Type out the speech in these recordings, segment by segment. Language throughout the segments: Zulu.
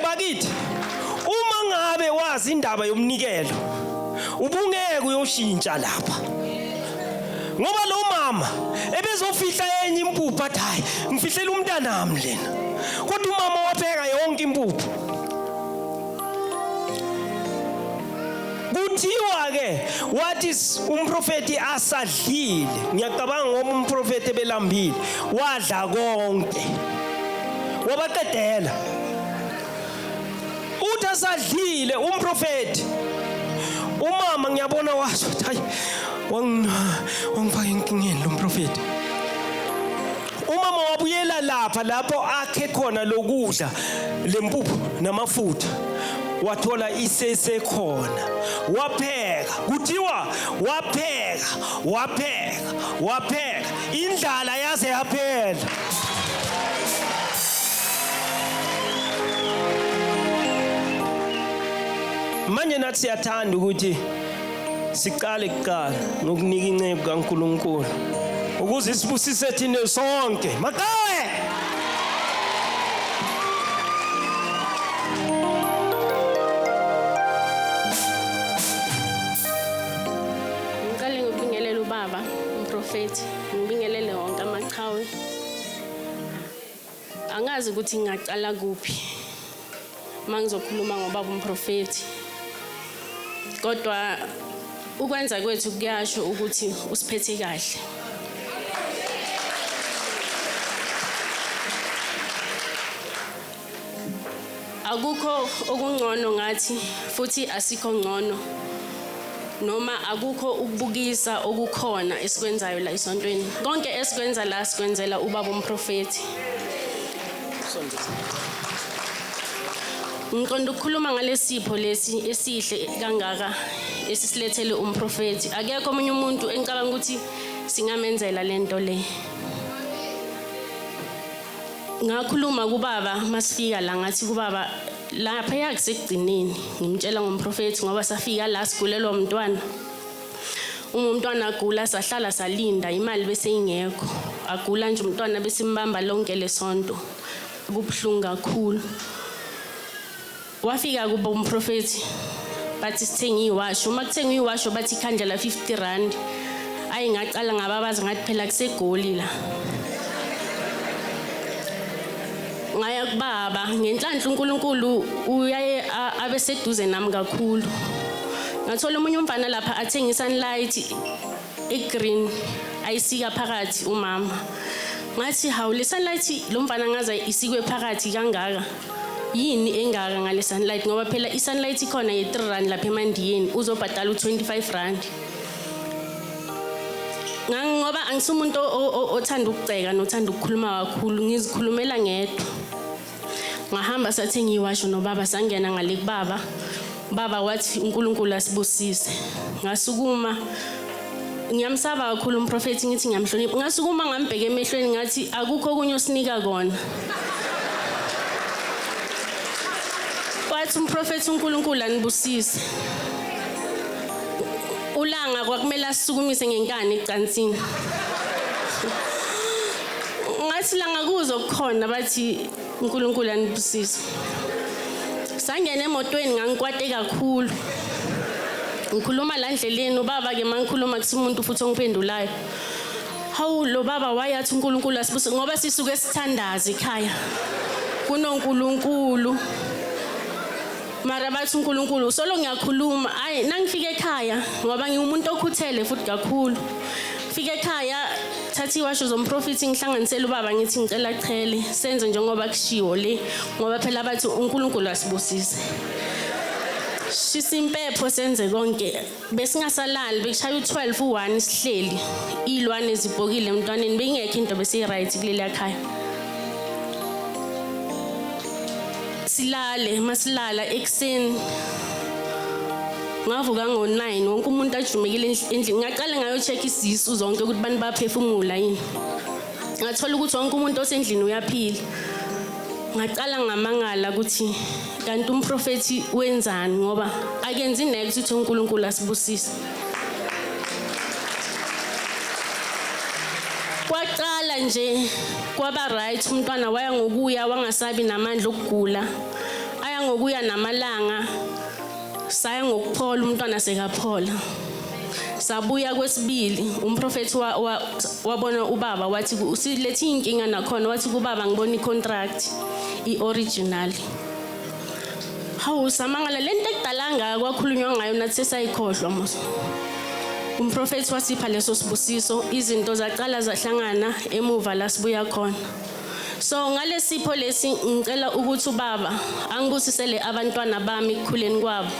bakithi uma ngabe wazi indaba yomnikelo ubungeke uyoshintsha lapha ngoba lo mama ebezofihla enye impuphu athi hayi ngifihlela umntanami lena kodwa umama wapheka yonke impuphu kuthiwa ke wathi umprofeti asadlile ngiyacabanga ngoba umprofeti ebelambile wadla konke wabaqedela uthi asadlile umprofeti umama ngiyabona washo hayi wangifaka enkingeni lo mprofeti umama wabuyela lapho akhe khona lokudla lempuphu namafutha wathola isese khona wapheka kuthiwa wapheka indlala yaze yaphela manje nathi siyathanda ukuthi siqale kuqala ngokunika incebo kaNkulunkulu ukuze sibusise thina sonke makawe ngicela ngibingelele ubaba umprofeti ngibingelele wonke amaqhawe angazi ukuthi ngingaqala kuphi mangizokhuluma ngobaba umprofeti kodwa ukwenza kwethu kuyasho ukuthi usiphethe kahle akukho okungcono ngathi futhi asikho ngcono noma akukho ukubukisa okukhona esikwenzayo la esontweni konke esikwenza la sikwenzela ubaba umprofeti ngiqonda ukukhuluma ngalesipho lesi esihle kangaka esisilethele umprofeti akekho omunye umuntu engicabanga ukuthi singamenzela lento le ngakhuluma kubaba masifika la ngathi kubaba lapha yakusekugcineni ngimtshela ngomprofeti ngoba safika la sigulelwa umntwana umntwana agula sahlala salinda imali bese ingekho agula nje umntwana bese imbamba lonke lesonto kubhlungu kakhulu wafika kuba umprofeti bathi sithenga iwasho uma kuthenga iwasho bathi ikhandla 50 rand ayingaqala ngababazi ngathi phela kusegoli la ngaya kubaba ngenhlanhla uNkulunkulu uyaye abeseduze nami kakhulu ngathola umunye umfana lapha athenga sunlight egreen ayisika phakathi umama ngathi hawu le sunlight lo mfana ngaza isikwe phakathi kangaka yini engaka ngale sunlight ngoba phela isunlight ikhona ye3 rand lapha eMandiyeni uzobhadala u25 rand ngoba angisumuntu othanda ukuceka nothanda ukukhuluma kakhulu ngizikhulumela ngedwa ngahamba sathenga iwasho nobaba sangena ngale kubaba baba wathi uNkulunkulu asibusise ngasukuma ngiyamsaba kakhulu umprofeti ngithi ngiyamhlonipha ngasukuma ngambheke emehlweni ngathi akukho okunye osinika kona wathi umprofeti uNkulunkulu anibusise ulanga kwakumele asisukumise ngenkani ecansini ngathi langa kuzokhona bathi uNkulunkulu anibusise sangena emotweni ngangikwate kakhulu ngikhuluma la ndleleni ubaba ke mangikhuluma kusumuntu futhi ongiphendulayo hawu lo baba wayathi uNkulunkulu asibusise ngoba sisuke sithandaza ekhaya kunoNkulunkulu mara bathi uNkulunkulu solo ngiyakhuluma hayi nangifika ekhaya ngoba ngiumuntu okhuthele futhi kakhulu fika ekhaya thathi iwasho zomprofeti ngihlanganisela ubaba ngithi ngicela chele senze njengoba kushiwo le ngoba phela bathi uNkulunkulu asibusise shisimpepho senze konke besingasalali bekushaya u12 u1 sihleli ilwane zibhokile emntwaneni bengekho into bese right kuleli ekhaya silale masilala ekseni ngavuka ngo9 wonke umuntu ajumekile endlini ngaqala ngayo check isisu zonke ukuthi bani baphefumula yini ngathola ukuthi wonke umuntu osendlini uyaphila ngaqala ngamangala ukuthi kanti umprofeti wenzani ngoba akenzi next ukuthi uNkulunkulu asibusise kwaqala nje kwaba right umntwana waya ngokuya wangasabi namandla okugula aya ngokuya namalanga saya ngokuphola umntwana sekaphola sabuya kwesibili umprofeti wabona ubaba wathi usilethi inkinga nakhona wathi kubaba ngibona icontract ioriginal hawu samangala lento ekudalanga kwakhulunywa ngayo nathi sesayikhohlwa mos umprofeti wasipha leso sibusiso izinto zaqala zahlangana emuva la sibuya khona so ngalesipho lesi ngicela ukuthi ubaba angibusisele abantwana bami ekukhuleni kwabo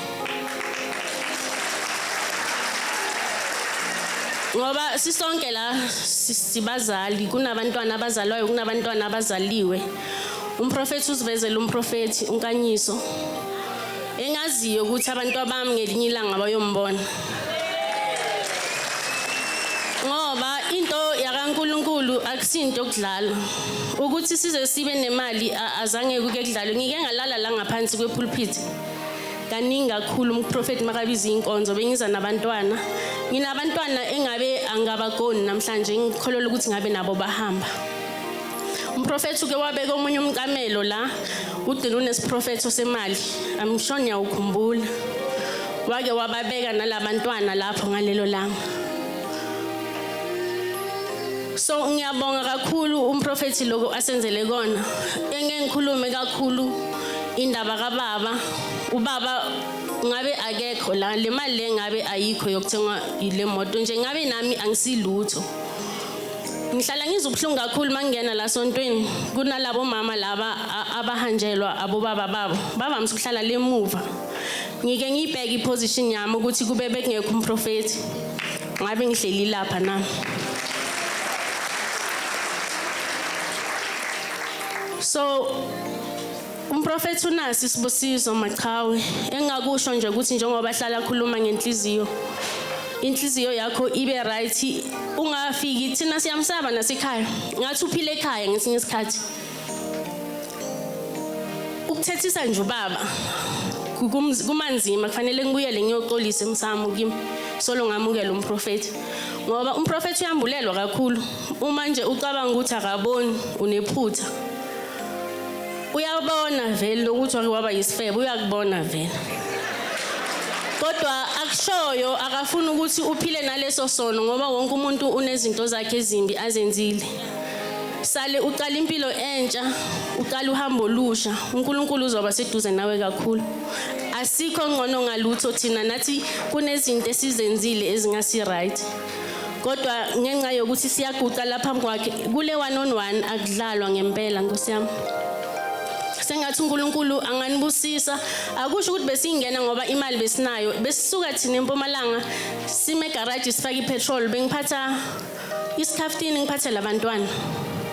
ngoba sisonke la sibazali kunabantwana abazalwayo kunabantwana abazaliwe umprofeti usivezela umprofeti unkanyiso engaziyo ukuthi abantu abami ngelinye ilanga bayombona ngoba into yakaNkulunkulu akusinto okudlala ukuthi size sibe nemali azange kuke kudlalwe ngike ngalala la ngaphansi kwepulpit kaningi kakhulu umprofeti makabiza inkonzo bengiza nabantwana nginabantwana engabe angabagoni namhlanje ngikholwa ukuthi ngabe nabo bahamba umprofeti uke wabeka omunye umcamelo la udini unesiprofeto semali amshonya ukhumbula wake wababeka nalabantwana lapho ngalelo langa so ngiyabonga kakhulu umprofeti lokho asenzele kona engikhulume kakhulu indaba kababa ubaba ngabe akekho la le mali le ngabe ayikho yokuthenga ile moto nje ngabe nami angisilutho ngihlala ngizubhlungu kakhulu mangena la sontweni kunalabo mama laba abahanjelwa abobaba babo baba msukuhlala lemuva ngike ngibheka iposition yami ukuthi kube bekungekho umprofeti ngabe ngihleli lapha nami so umprofeti unasi sibusiso Maqhawe engakusho nje ukuthi njengoba hlala khuluma ngenhliziyo inhliziyo yakho ibe right ungafiki thina siyamsaba nasekhaya ngathi uphile ekhaya ngesinye isikhathi ukuthethisa nje ubaba kumanzima kufanele ngibuyele ngiyoxolisa emsamo kimi solo ngamukela umprofeti ngoba umprofeti uyambulelwa kakhulu uma nje ucabanga ukuthi akaboni unephutha uyabona vele ukuthi waba yisifebe uyakubona vele kodwa akushoyo akafuna ukuthi uphile naleso sono ngoba wonke umuntu unezinto zakhe ezimbi azenzile sale uqala impilo entsha uqala uhambo lusha uNkulunkulu uzoba seduze nawe kakhulu asikho ngcono ngalutho thina nathi kunezinto esizenzile ezingasi right kodwa ngenxa yokuthi siyaguqa lapha kwakhe kule one on one akudlalwa ngempela nkosiyami sengathi uNkulunkulu anganibusisa akusho ukuthi besingena ngoba imali besinayo besisuka thina eMpumalanga sime garage sifaka ipetrol bengiphatha isikhaftini ngiphathe labantwana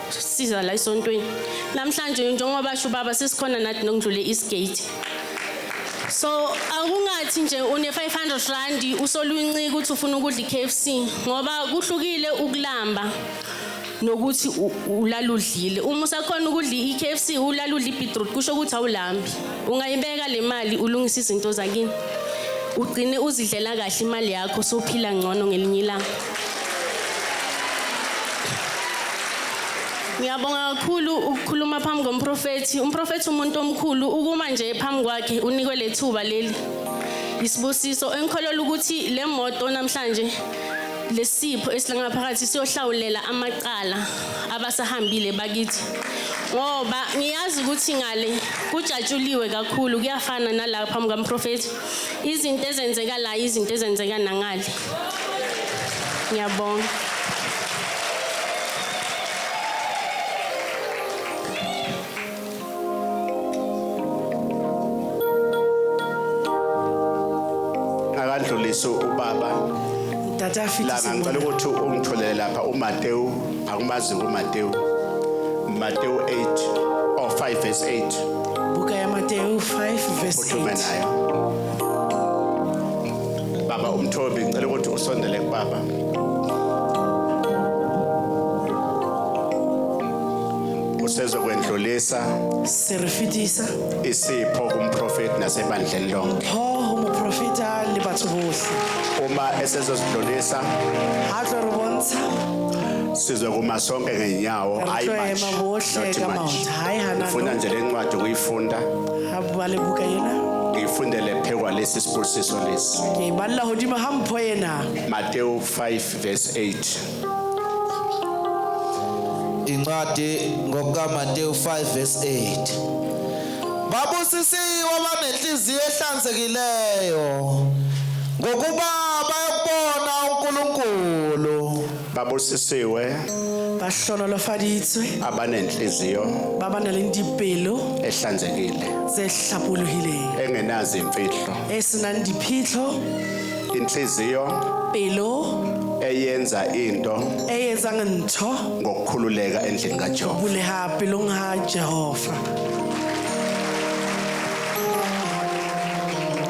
siza la esontweni namhlanje njengoba basho baba sesikhona nathi nokudlule Eastgate so akungathi nje une 500 rand usolunci ukuthi ufuna ukudla iKFC ngoba kuhlukile ukulamba nokuthi ulaludlile uma usakhona ukudla iKFC ulaludla ibeetroot kusho ukuthi awulambi ungayibeka le mali ulungisa izinto zakini ugcine uzidlela kahle imali yakho sophila ngcono ngelinye ilanga ngiyabonga kakhulu ukukhuluma phambi komprofeti umprofeti umuntu omkhulu ukuma nje phambi kwakhe unikwe lethuba leli isibusiso engikholwa ukuthi le moto namhlanje lesipho esilangaphakathi siyohlawulela amaqala abasahambile bakithi ngoba ngiyazi ukuthi ngale kujatshuliwe kakhulu kuyafana nalapha phambi komprofeti izinto ezenzeka la izinto ezenzeka nangale ngiyabonga akadluliso ubaba tata la ngicela ukuthi ungitholele lapha uMateyu akumazi uMateyu 8 or 5 verse 8 buka ya Mateyu 5 verse 8 baba umthobi ngicela ukuthi usondele kubaba usezokwendlulisa serifitisa isipho kumprofeti nasebandleni lonke umuprofeta le batho bohle uma esezosidlulisa ha tlo re bontsha sizwe kuma sonke ngenyawo hayi Re tlo manje ema bohle not ka much. maoto. Hayi hana Ngifuna no. nje le ncwadi ukuyifunda Ha bua le buka ena. ngiyifundele phekwa lesi sibusiso lesi Ke balla hodimo ha mpho ena. Matthew 5 verse 8 incwadi ngokaMateyu 5 verse 8 babusisiwe abanenhliziyo ehlanzekileyo ngokuba bayobona uNkulunkulu babusisiwe Bahlonolofaditswe abanenhliziyo ba ba nang le dipelo ehlanzekile tse hlapolohileng engenazi imfihlo e senang diphitlho inhliziyo pelo eyenza into e etsang ntho ngokukhululeka endlini kaJehova buleha pelong ha Jehova.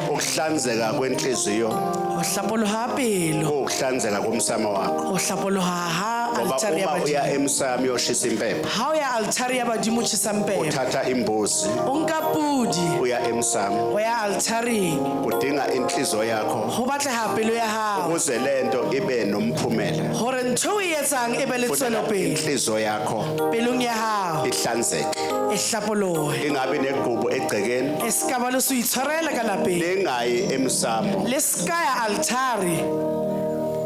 ukuhlanzeka kwenhliziyo O hlapoloha pelo ukuhlanzeka komsamo wakho o hlapoloha ha ngoba altare ya uma uya badimo. emsamo uyoshisa impepho Ha o ya altare ya badimo tjhesa mpepho uthatha imbuzi o nka pudi uya emsamo o ya altareng udinga inhliziyo yakho ho batleha pelo ya hao ukuze lento ibe nomphumela hore ntho o e etsang e be le tswelopele inhliziyo yakho pelong ya hao ihlanzeke e hlapolohe ingabi negubu egcekeni e ska ba le se itshwarela ka lapeng lingayi emsamo le ska ya altare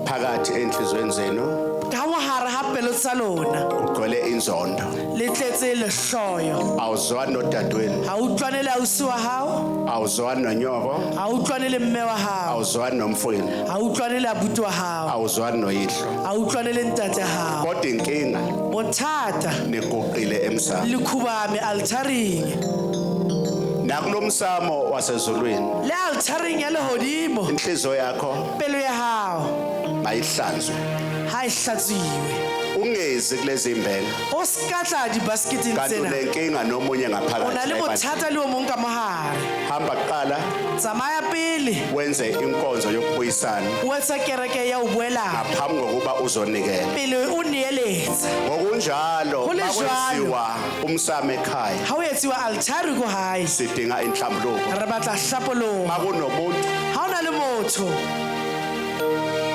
phakathi enhlizweni zenu ka mohare ha pelo tsa lona ugcwele inzondo le tletse lehloyo awuzwani nodadweni ha utlwane le ausi wa hao awuzwani nonyoko ha utlwane le mme wa hao awuzwani nomfweni ha utlwane le abuti wa hao awuzwani noyihlo ha utlwane le ntate hao kodwa inkinga bothata niguqile emsamo le khubame altareng nakulomsamo wasezulwini le altareng ya lehodimo inhliziyo yakho pelo ya hao mayihlanzwe ha e hlatswiwe ungezi kulezi imbele o ska tla dibasketeng kanti tsena unenkinga nomunye o na le ngaphakathi bothata le o mong ka mohare hamba kuqala tsamaya pele wenze inkonzo yokubuyisana o etsa kereke ya ho boelana ngaphambi kokuba uzonikela pele o neeletsa ngokunjalo Ho le jwalo. makwenziwa umsamo ekhaya ha o etsiwa altare ko hae sidinga inhlambuluko re batla hlapoloha makunomuntu ha o na le motho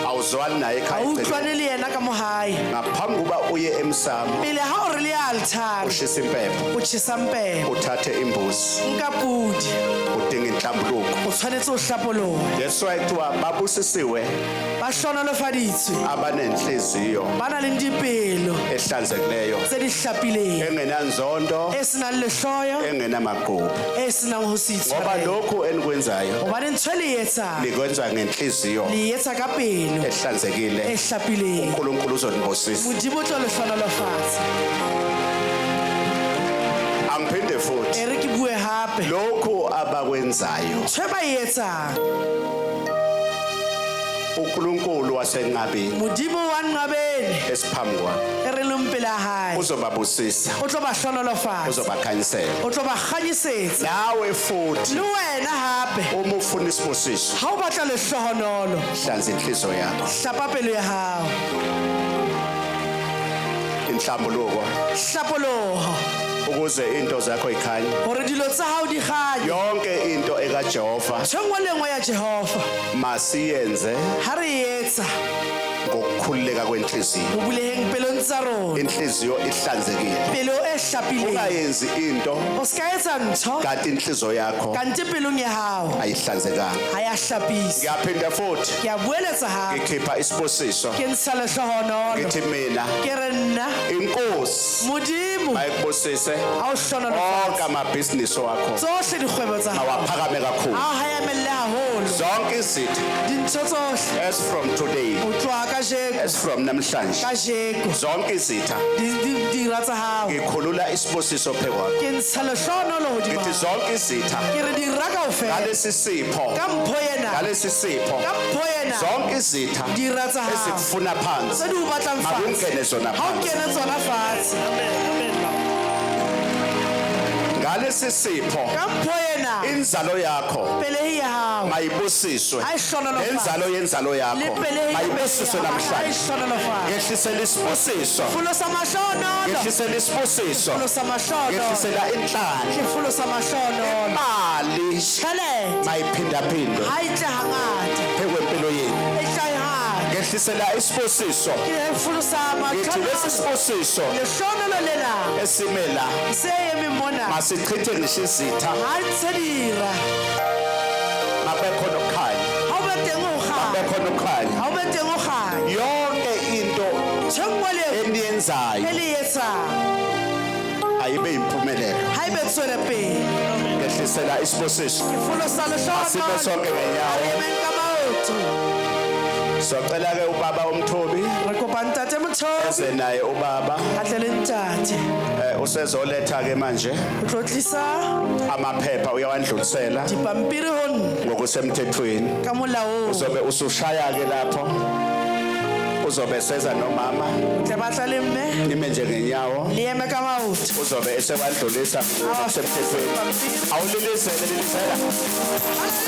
awuzwani naye ha ekhaya o egcekeni. utlwane le yena ka mohae ngaphambi kokuba uye emsamo pele ha o re le ya altare ushisa impepho o tjhesa mpepho uthathe imbuzi nka pudi udinga inhlambuluko o tshwanetse o hlapoloha that's why kuthiwa babusisiwe ba hlonolofaditswe abanenhliziyo ba na le dipelo ehlanzekileyo tse di hlapileng engenanzondo e senang lehloyo engenamagubu e senang ho se ngoba itshwarela lokhu enikwenzayo hobane ntho e le e etsang likwenza ngenhliziyo le e etsa ka pelo e ehlanzekile hlapileng uNkulunkulu uzonibusisa modimo o tlo le hlonolofatsa angiphinde futhi e re ke bue hape lokhu abakwenzayo ntho e ba e etsang uNkulunkulu wasenqabeni modimo wa nqabene esiphambi kwakhe e re leng pele a hae uzobabusisa o tlo ba hlonolofatsa uzobakhanyisela o tlo ba kganyisetsa nawe futhi le wena hape uma ufuna isibusiso ha o batla lehlohonolo hlanza inhliziyo yakho hlapa pelo ya hao inhlambuluko hlapoloha ukuze into zakho ikhanye hore dilo tsa hao di kganye yonke into ekaJehova ntho engwe le engwe ya jehova masiyenze ha re e etsa ngokukhululeka kwenhliziyo ho buleheng pelong tsa rona inhliziyo ihlanzekile pelo e hlapileng ungayenzi into o ska etsa ntho kanti inhliziyo yakho kante pelong ya hao ayihlanzekanga ha ya hlapisa ngiyaphinda futhi ke a bueletsa hape ngikhipha isibusiso ke ntsha lehlohonolo ngithi mina ke re nna inkosi modimo ayikubusise ha o onke hlonolofatsa amabhizinisi wakho tsohle dikgwebo tsa hao awaphakame kakhulu ha o hayamelle haholo zonke izitha dintho tsohle as from today ho tloha kajeko as from namhlanje kajeko zonke izitha dira tsa hao ngikhulula isibusiso phekwakho ke ntsha lehlohonolo hodimo ngithi hao zonke izitha ke re dira kaofela ngalesi sipho ka mpho yena ngalesi sipho ka mpho yena zonke izitha dira tsa hao ezikufuna phansi tse di o batlang makungene zona ha o phansi kene tsona fatshe ngalesi sipho ka mpho yena inzalo yakho pelehi ya hao mayibusiswe ha e hlonolofatse nenzalo yenzalo le yakho pelehi mayibusiswe ha e namhlanje hlonolofatse ngehlisela isibusiso fulo sa mahlonolo ngehlisela isibusiso fulo sa mahlonolo ngehlisela inhlanje ke fulo sa mahlonolo mali tjhelete mayiphindaphindwe ha e tle hangata phekwempilo yenu e tla e hangata ngehlisela isibusiso Ngifuna usama ngithi lesi sibusiso Leshonolo lela. esime la Seyemi mona. masichithe ngisho izitha Hatsedira. mabe khona ukukhanya Ha o ba teng o mabe kga. khona ukukhanya Ha o ba teng o kga. yonke into Tshengwe le eniyenzayo ele yetsa. ayibe impumelelo Ha ibe tswele pele. ngehlisela isibusiso Ngifuna usala asibe shonolo. sonke ngenyawo Amen ka maoto. socela ke ubaba umthobi Re kopa ntate Mothobi. eze naye ubaba A tle le ntate. usezoletha ke manje O tlo tlisa amaphepha uyawandlulisela dipampiri ho nna ngokusemthethweni ka molaong. uzobe usushaya ke lapho uzobe seza nomama O tle batla le mme. nime nje ngenyawo Le eme ka maoto. uzobe esewandlulisa ngokusemthethweni awulilisele lilisela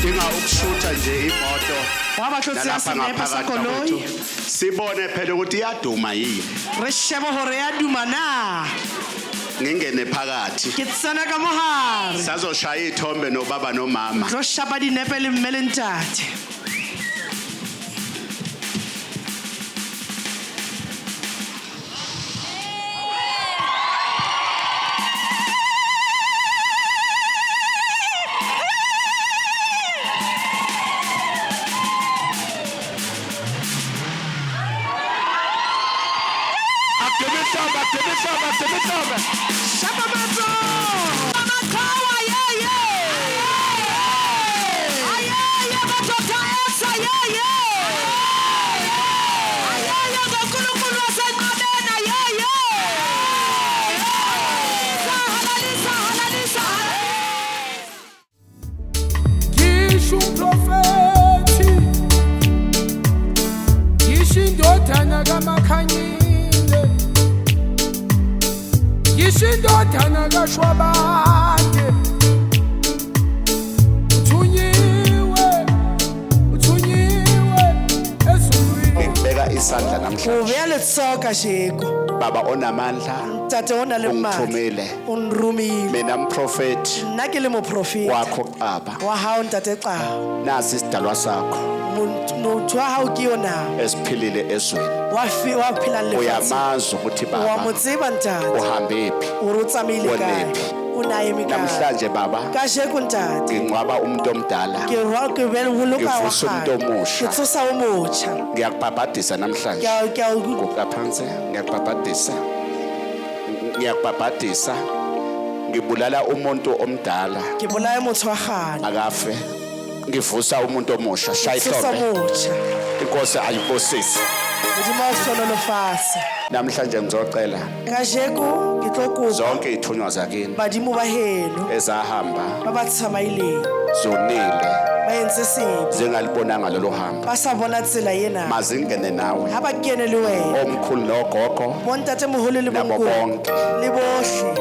sidinga ukushutha nje imoto Wabatlotse ya nalapha senepe sa ngaphakathi kwethu. koloi. Sibone phela ukuthi iyaduma yini. Re shebe hore ya duma na. Ngingene phakathi. Ke tsena ka mohare. Sazoshaya ithombe nobaba nomama. Tlo shapa dinepe le mme le ntate. Shapa matso. Makawa ye. Aye batota esa ye. Aye ngokulunkulu waseNqabeni ye. Halalisa. Ngisho umprofethi ngisho indodana kaMakhanyile ngisho indodana kaShwabane uthunyiwe ezulwini Ngibeka isandla namhlanje. Ubeya letsoka sheko. Baba onamandla Tate ona le mma. ungithumile. Unrumile. Mina mprofeti Nna ke le moprofeti. wakho Baba. Wa hao ntate xa. Nasi isidalwa sakho Motho wa hao ke yona. esiphilile ezweni. Wa phila le fatse. Uyamazi ukuthi Wa Baba mo tseba ntate. uhambe phi. O re o tsamaile kae? Onephi? O naye mekae? Namhlanje Baba Ka sheko ntate. ngingcwaba umuntu omdala. Ke rwa ke bele holoka wa Ngivusa umuntu kgale. omusha. Ke tsosa o motjha. Ngiyakubhabhadisa namhlanje. Ke a Guqa phansi. Ngiyakubhabhadisa. Ngiyakubhabhadisa. Ngibulala umuntu omdala ke bolaya motho wa kgale. akafe. Ngivusa umuntu omusha. Shaya Tsosa ihlombe. motjha. Inkosi ayibusise. Modimo o sololo fase. Namhlanje ngizocela Ka sheko ke tlo kopa zonke ithunywa zakini badimo ba heno ezahamba ba ba tsamaileng zonile ba entse sebe zingalibonanga lelo hamba. ba sa bona tsela ena. Mazingene nawe. Ha ba kene le wena. Omkhulu nogogo Bontate moholo le nabo bonkulu bonke le bohle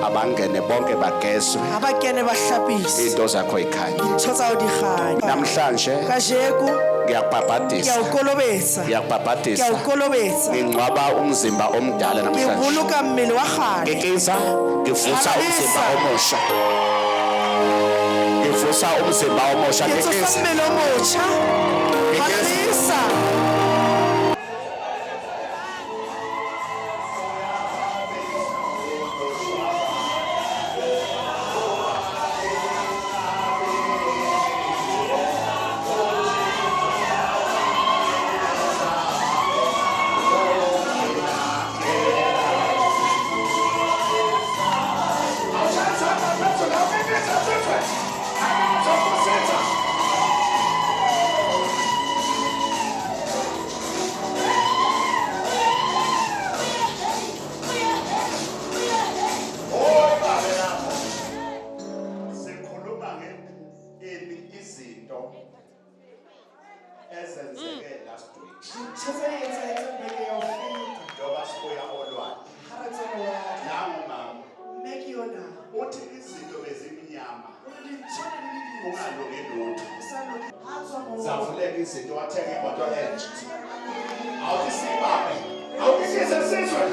abangene bonke bagezwe ha ba kene ba hlapise into zakho ikhanye. ntho tsa o di kganya. Namhlanje Ka sheko ke ngiyakubhabhadisa. a o kolobetsa. Ke a Ngiyakubhabhadisa. o kolobetsa. Ngingcwaba umzimba omdala Ke namhlanje. boloka mmele wa kgale. Ngikiza ngivusa Halalisa. umzimba omusha. Ngivusa umzimba omusha. Ke tsosa Ngikiza. mmele o motjha. Halalisa. Sikhuluma izinto ezenzeke last week. Njoba sibuya olwandle. Nangu mama. Uthi izinto bezimnyama. Kungalungi lutho. Zavuleka izinto wathenga imoto entsha. Awuthi sibambe. Awuthi sizwe.